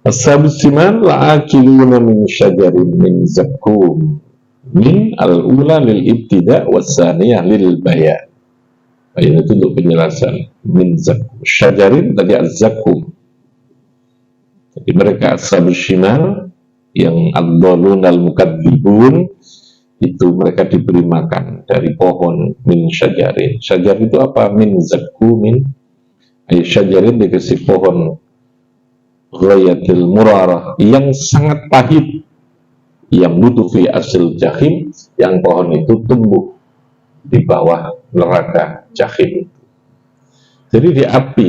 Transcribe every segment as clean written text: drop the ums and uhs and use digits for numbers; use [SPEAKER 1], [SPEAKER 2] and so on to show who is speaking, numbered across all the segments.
[SPEAKER 1] Ashabus siman la'akiluna min syajarin min zakum min al-ula lil ibtida wassaniyah lil bayan. Bayan itu untuk penjelasan. Min zakum syajarin tadi az-zakum. Jadi mereka ashabus siman yang ad-dhalun al-mukadzibun itu mereka diberi makan dari pohon min syajarin. Syajar itu apa? Min zakumin. Syajarin dikasih pohon ghayatil murarah yang sangat pahit, yang butuh fi asil jahim, yang pohon itu tumbuh di bawah neraka jahim. Jadi di api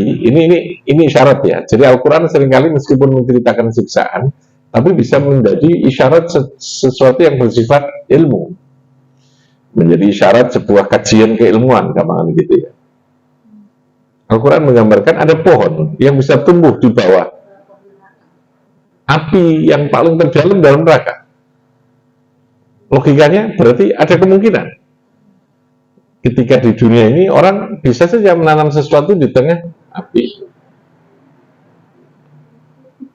[SPEAKER 1] ini syarat ya. Jadi Al-Quran seringkali meskipun menceritakan siksaan, tapi bisa menjadi isyarat sesuatu yang bersifat ilmu, menjadi isyarat sebuah kajian keilmuan, gampang gitu ya. Al-Quran menggambarkan ada pohon yang bisa tumbuh di bawah api yang paling terdalam dalam neraka. Logikanya berarti ada kemungkinan ketika di dunia ini orang bisa saja menanam sesuatu di tengah api.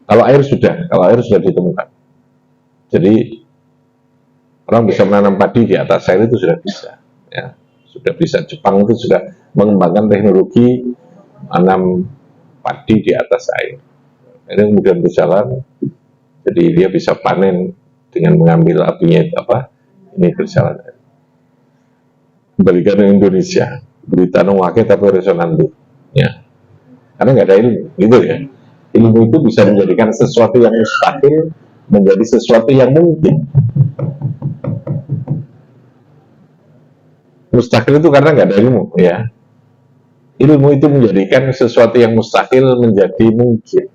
[SPEAKER 1] Kalau air sudah ditemukan. Jadi orang bisa menanam padi di atas air itu sudah bisa. Ya, sudah bisa. Jepang itu sudah mengembangkan teknologi menanam padi di atas air. Ini kemudian berjalan, jadi dia bisa panen dengan mengambil apinya ini berjalan. Kembalikan ke Indonesia, berita nungwake tapi resonan tuh, ya, karena nggak ada ilmu, gitu ya. Ilmu itu bisa menjadikan sesuatu yang mustahil menjadi sesuatu yang mungkin. Mustahil itu karena nggak ada ilmu, ya. Ilmu itu menjadikan sesuatu yang mustahil menjadi mungkin.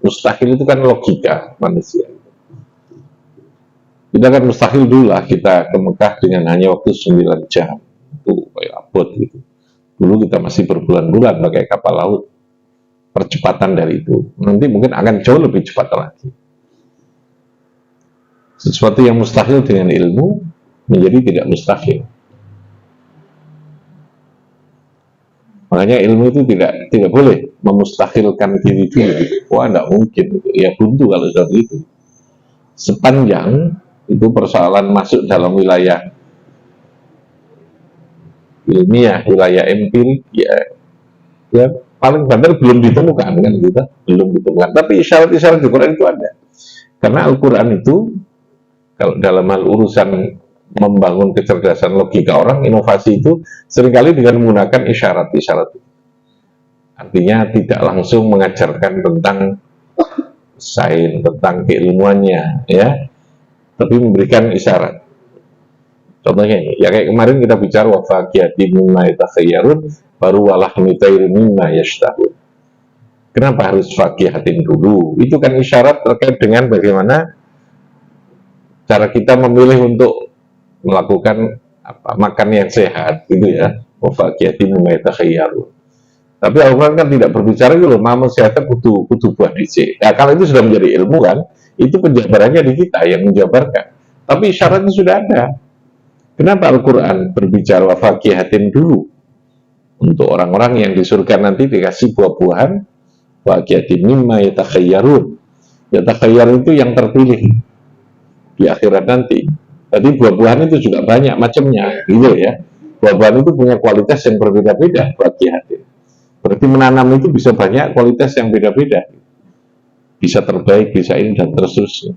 [SPEAKER 1] Mustahil itu kan logika manusia. Kita kan mustahil dulu lah kita ke Mekah dengan hanya waktu 9 jam. Itu kayak abot gitu. Dulu kita masih berbulan-bulan pakai kapal laut. Percepatan dari itu. Nanti mungkin akan jauh lebih cepat lagi. Sesuatu yang mustahil dengan ilmu menjadi tidak mustahil. Makanya ilmu itu tidak boleh memustahilkan diri dulu gitu. Wah, tidak mungkin gitu. Ya buntu kalau seperti itu. Sepanjang itu persoalan masuk dalam wilayah ilmiah, wilayah empirik, ya paling banter belum ditemukan kan kita, belum ditemukan. Tapi isyarat-isyarat di Quran itu ada. Karena Al-Quran itu kalau dalam hal urusan membangun kecerdasan logika orang, inovasi itu seringkali dengan menggunakan isyarat-isyarat. Artinya tidak langsung mengajarkan tentang sains, tentang keilmuannya, ya, tapi memberikan isyarat. Contohnya ini, ya kayak kemarin kita bicara wa faqiyatin mimma yatakhayyarun, baru walah mitairin mimma yashtahun. Kenapa harus faqiyatin dulu? Itu kan isyarat terkait dengan bagaimana cara kita memilih untuk melakukan makan yang sehat, gitu ya. Wa faqiyatin mimma yatakhayyarun. Tapi Al-Quran kan tidak berbicara gitu loh, manusia sehat butuh buah DC. Nah, kalau itu sudah menjadi ilmu kan, itu penjabarannya di kita yang menjabarkan. Tapi syaratnya sudah ada. Kenapa Al-Quran berbicara wa faqiyatin dulu? Untuk orang-orang yang di surga nanti dikasih buah-buahan, faqiyatin mimma yatakhayyarun. Yatakhayyarun itu yang terpilih di akhirat nanti. Tadi buah-buahan itu juga banyak macamnya, gitu ya. Buah-buahan itu punya kualitas yang berbeda-beda, faqiyatin. Berarti menanam itu bisa banyak kualitas yang beda-beda. Bisa terbaik, bisa ini, dan terus-terusnya.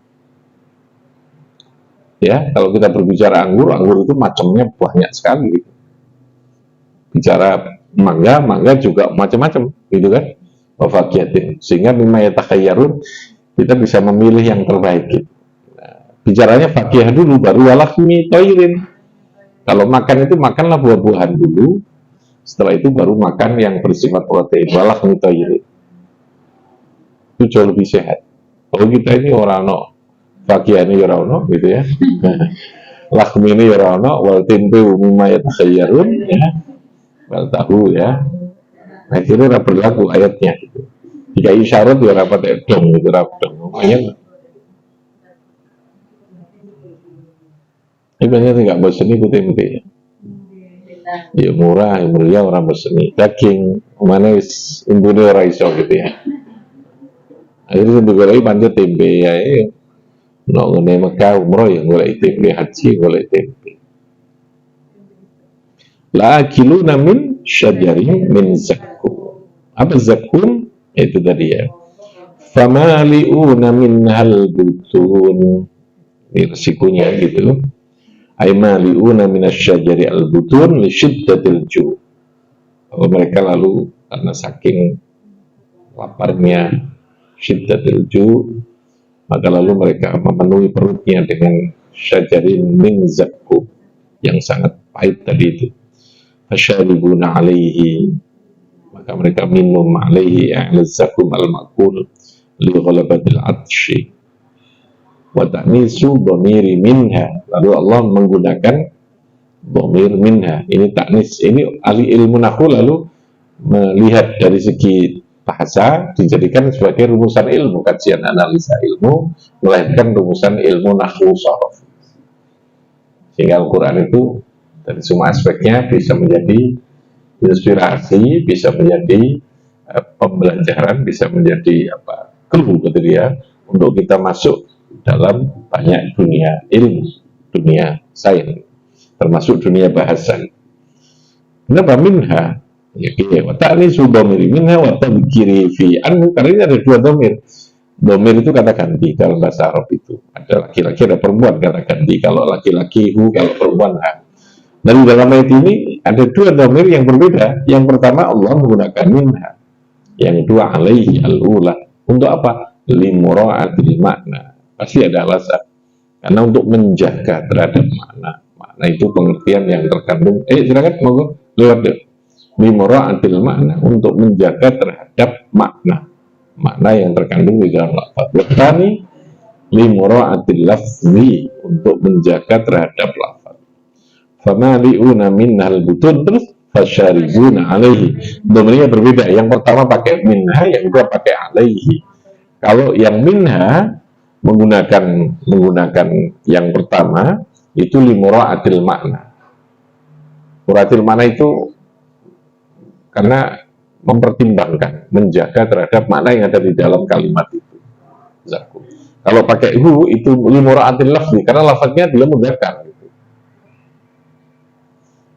[SPEAKER 1] Ya, kalau kita berbicara anggur itu macamnya banyak sekali. Bicara mangga juga macam-macam, gitu kan? Wafaqiyatin. Sehingga mimma yatakhayyarun, kita bisa memilih yang terbaik. Gitu. Nah, bicaranya faqiyah dulu, baru walahmi toirin. Kalau makan itu makanlah buah-buahan dulu. Setelah itu baru makan yang bersifat protein, walah mitoyiri. Itu jauh lebih sehat. Kalau kita ini orang no, fakiani orang no, gitu ya. Lakhmi ini orang no, wal tempe mimma yatakhayyarun, ya, wal tahu ya. Nah itu udah berlaku ayatnya. Gitu. Jika isyarat ya rapat dong, gitu rapat. Makanya ini banyak nggak bosan ikut tempe ya. Ya murah, meriah orang berseni daging manis imbune ora iso gitu ya. Akhirnya digoleki pancet tempe ya. Nek ngene Mekah umroh ya golek tempe, haji golek tempe. La akiluna min syajarin min zakum. Apa zakum? Itu tadi ya. Famali'una minhal butun. Ini resikonya gitu. Ay mali'una minasyajari al-butun li syiddatil ju'. Mereka lalu karena saking laparnya syiddatil ju', maka lalu mereka memenuhi perutnya dengan syajarin min zakum yang sangat pahit tadi itu. Fasyaribuna alaihi, maka mereka minum alaihi zakum al-ma'kul li ghalabatil atshi wa ta'nisu dhamiri minha. Lalu Allah menggunakan dhamir minha, ini ta'nis, ini ahli ilmu nahwu lalu melihat dari segi bahasa dijadikan sebagai rumusan ilmu, kajian analisa ilmu melahirkan rumusan ilmu nahwu sharaf, sehingga Al-Quran itu dari semua aspeknya bisa menjadi inspirasi, bisa menjadi pembelajaran, bisa menjadi clue gitu ya, untuk kita masuk dalam banyak dunia ilmu, dunia sains, termasuk dunia bahasa. Kenapa minha? Ya, wata'ni subamiri minha wata'bikiri fi anhu, karena ini ada dua domir. Domir itu kata ganti dalam bahasa Arab itu. Ada laki-laki, ada perempuan kata ganti. Kalau laki-laki hu, kalau perempuan ha. Dan dalam ayat ini ada dua domir yang berbeda. Yang pertama Allah menggunakan minha, yang kedua alaihi al-ula. Untuk apa? Limura'atil makna. Pasti ada alasan. Karena untuk menjaga terhadap makna. Makna itu pengertian yang terkandung. Silakan monggo lewat deh. Limura'atil makna, untuk menjaga terhadap makna. Makna yang terkandung di dalam lafaz. Bertani limura'atil lafzi, untuk menjaga terhadap lafaz. Famali'una minnal butun, terus fasyaribuna alaihi. Domennya berbeda. Yang pertama pakai minha, yang kedua pakai alaihi. Kalau yang minha menggunakan yang pertama itu limura'atil makna. Mura'atil makna itu karena mempertimbangkan, menjaga terhadap makna yang ada di dalam kalimat itu. Zakum. Kalau pakai hu itu limura'atil lafzi, karena lafaznya dia mudzakkar.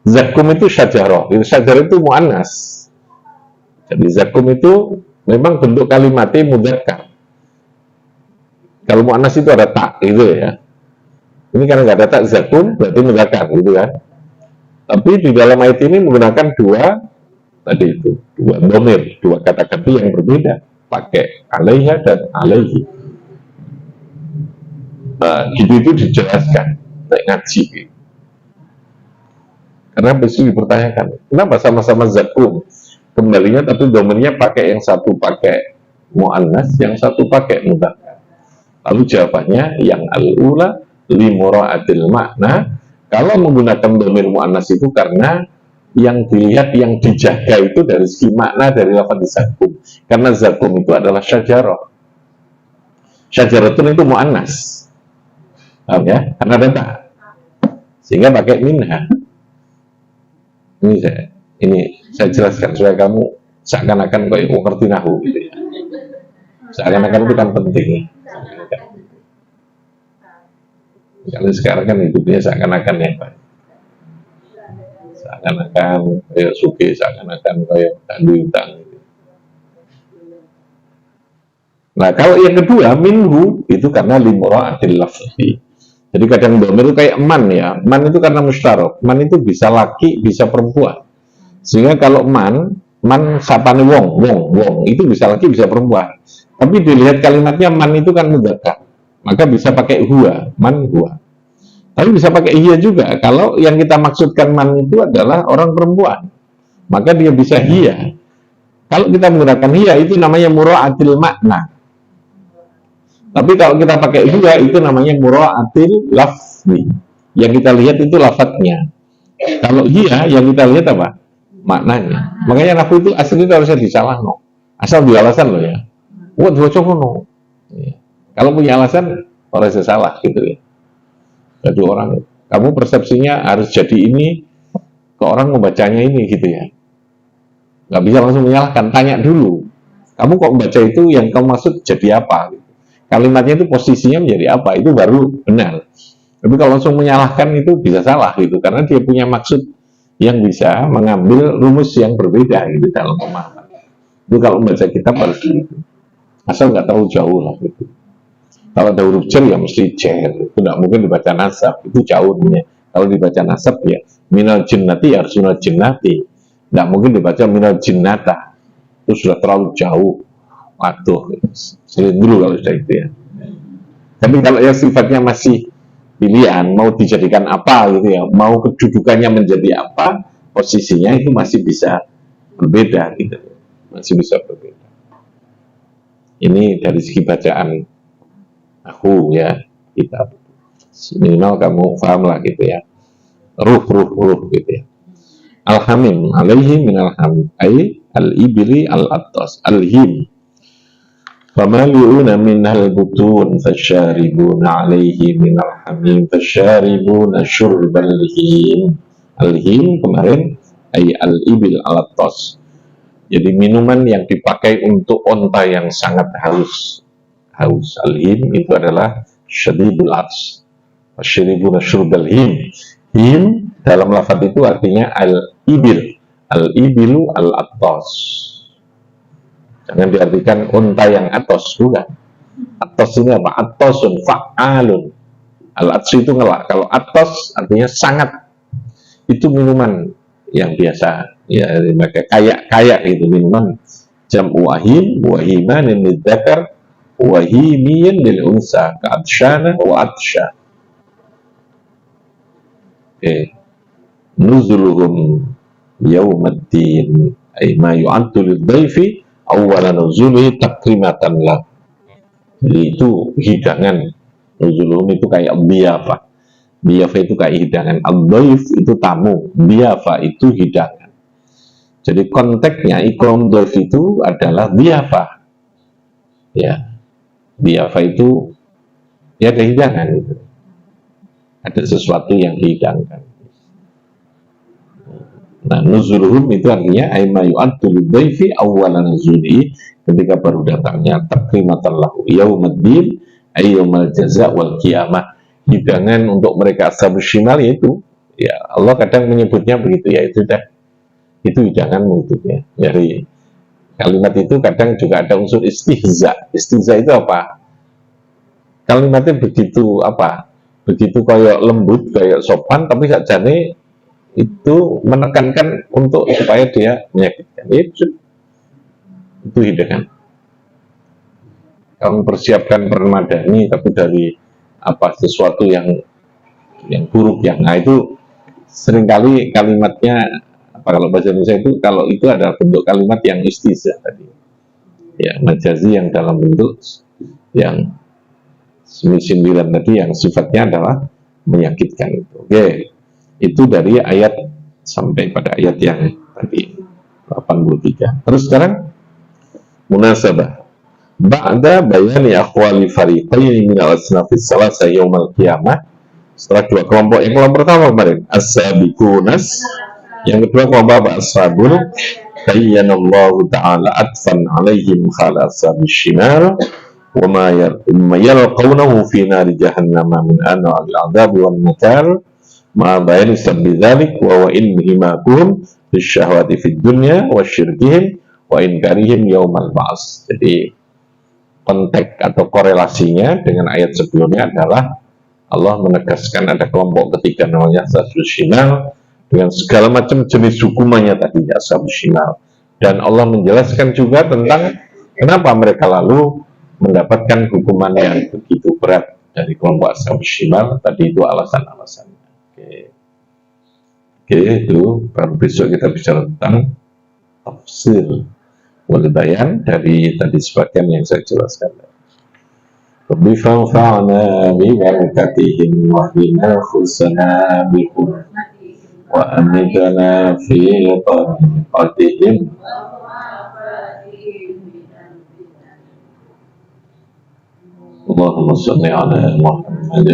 [SPEAKER 1] Zakum itu syajarah. Syajarah itu mu'annas. Jadi zakum itu memang bentuk kalimatnya mudzakkar. Kalau mu'annas itu ada tak gitu ya. Ini karena nggak ada tak, zakum berarti mudzakkar gitu kan. Tapi di dalam ayat ini menggunakan dua domir, dua kata ganti yang berbeda, pakai alaiha dan alaihi. Gitu itu dijelaskan naik ngaji. Karena besok dipertanyakan, kenapa sama-sama zakum kembalinya, tapi domennya pakai, yang satu pakai mu'annas, yang satu pakai mudzakkar. Lalu jawabannya yang al-ula limura'atil makna. Kalau menggunakan domen mu'annas itu karena yang dilihat, yang dijaga itu dari segi makna dari lafaz zakum. Karena zakum itu adalah syajarah. Syajaratun itu mu'annas. Paham ya? Karena ada tak. Sehingga pakai minha. Ini saya jelaskan supaya kamu seakan-akan kayak mengerti nahwu gitu ya. Seakan-akan itu kan penting. Kalau sekarang kan hidupnya seakan-akan ya Pak. Seakan-akan kayak suki, seakan-akan kayak utang gitu. Nah kalau yang kedua minhu itu karena limura'atil lafzi. Jadi kadang domir itu kayak man ya. Man itu karena mustarok. Man itu bisa laki, bisa perempuan. Sehingga kalau man sapane wong itu bisa laki, bisa perempuan. Tapi dilihat kalimatnya man itu kan mudzakkar. Maka bisa pakai huwa, man huwa. Tapi bisa pakai hiya juga. Kalau yang kita maksudkan man itu adalah orang perempuan, maka dia bisa hiya. Kalau kita menggunakan hiya itu namanya mura'atil makna. Tapi kalau kita pakai huwa itu namanya mura'atil lafzi. Yang kita lihat itu lafadznya. Kalau hiya yang kita lihat apa? Maknanya. Makanya nahwu itu aslinya harusnya disalah no. Asal punya alasan loh ya. Wah dua no. Kalau punya alasan harusnya salah gitu ya. Jadi orang, kamu persepsinya harus jadi ini, ke orang membacanya ini gitu ya. Nggak bisa langsung menyalahkan, tanya dulu. Kamu kok membaca itu yang kamu maksud jadi apa? Kalimatnya itu posisinya menjadi apa? Itu baru benar. Tapi kalau langsung menyalahkan itu bisa salah gitu, karena dia punya maksud yang bisa mengambil rumus yang berbeda gitu dalam pemahaman. Itu kalau membaca kitab harus gitu. Asal nggak terlalu jauh lah gitu. Kalau ada huruf jar ya mesti jar, itu nggak mungkin dibaca nasab, itu jauhnya. Kalau dibaca nasab ya minal jinnati harus minal jinnati, nggak mungkin dibaca minal jinnata, itu sudah terlalu jauh. Waduh, sulit dulu kalau sudah itu ya. Tapi kalau yang sifatnya masih pilihan, mau dijadikan apa gitu ya, mau kedudukannya menjadi apa, posisinya itu masih bisa berbeda gitu, masih bisa berbeda. Ini dari segi bacaan aku ya, kitab minimal kamu paham lah gitu ya, ruh gitu ya. Al-hamim alaihi min al-hamim ay al-ibli al-attas al-him famali'una minhal butun fasyaribuna alaihi min al-hamim fasyaribuna syurbal him. Al-him kemarin ay al-ibil al-attas, jadi minuman yang dipakai untuk onta yang sangat haus. Al-him itu adalah syadidul ats. Fasyaribuna syurbal him. Him dalam lafaz itu artinya al-ibil. Al-ibilu al-attas. Jangan diartikan unta yang atos, bukan. Atos ini apa? Atosun, fa'alun. Al-atsu itu ngelak. Kalau atos artinya sangat. Itu minuman yang biasa. Ya, kayak itu minuman. Jam'u wahim, wahiman lil dzakar, wahimiyin lil unsa, ka'adsyana wa atsya. Nuzuluhum yaumaddin ay ma yu'addu lidhaifi awwala nuzulihi takrimatan lah. Jadi itu hidangan. Nuzuluhum itu kayak biyafa. Biyafa itu kayak hidangan. Al-dhaif itu tamu, biyafa itu hidangan. Jadi konteksnya ikram dhaif itu adalah biyafa. Ya. Biyafa itu ya kehidangan gitu. Ada sesuatu yang dihidangkan. Nah, nuzuluhum itu artinya aima yu'addu lidhaifi awwala nuzuli, ketika baru datangnya, takrimatan lahu yaumaddin ay yaumal jaza wal qiyamah, hidangan untuk mereka ashabus syimal. Yaitu ya Allah kadang menyebutnya begitu ya, itu hidangan itu ya. Dari kalimat itu kadang juga ada unsur istihza. Istihza itu apa? Kalimatnya begitu apa? Begitu kayak lembut, kayak sopan, tapi sakjane itu menekankan untuk supaya dia menyakitkan. Itu hidangan. Kamu persiapkan permadani tapi dari apa sesuatu yang buruk yang, nah itu seringkali kalimatnya apa, kalau bahasa Indonesia itu, kalau itu ada bentuk kalimat yang istihza tadi ya, majazi yang dalam bentuk yang sindiran tadi yang sifatnya adalah menyakitkan itu. Oke, itu dari ayat sampai pada ayat yang tadi 83. Terus sekarang munasabah ba'da bayani akhwali fariqaini min al-asnafis salasa yaumal qiyamah. Setelah dua kelompok, yang kelompok pertama kemarin as-sabiqunas, yang kedua kelompok ashabul bayyanallahu ta'ala atfan alaihim khala ashabis shimal wa ma yalqawnahu fi nari jahannama min anwa'il adabi wan nakar ma bayani sabbi dzalik wa inhimakuhum bisyahwati fid dunya wa syirkihim wa inkarihim yaumal ba'ats. Jadi konteks atau korelasinya dengan ayat sebelumnya adalah Allah menegaskan ada kelompok ketiga namanya ashabus shimal dengan segala macam jenis hukumannya tadi ashabus shimal, dan Allah menjelaskan juga tentang kenapa mereka lalu mendapatkan hukuman yang begitu berat dari kelompok ashabus shimal tadi, itu alasan-alasannya. Oke, itu baru besok kita bicara tentang tafsir wal bayan dari tadi sebagian yang saya jelaskan. Rabbi fanfa'na bi barakatihim wa bina khusana bihum wa amidana fi tariqatihim. Allahumma salli ala Muhammad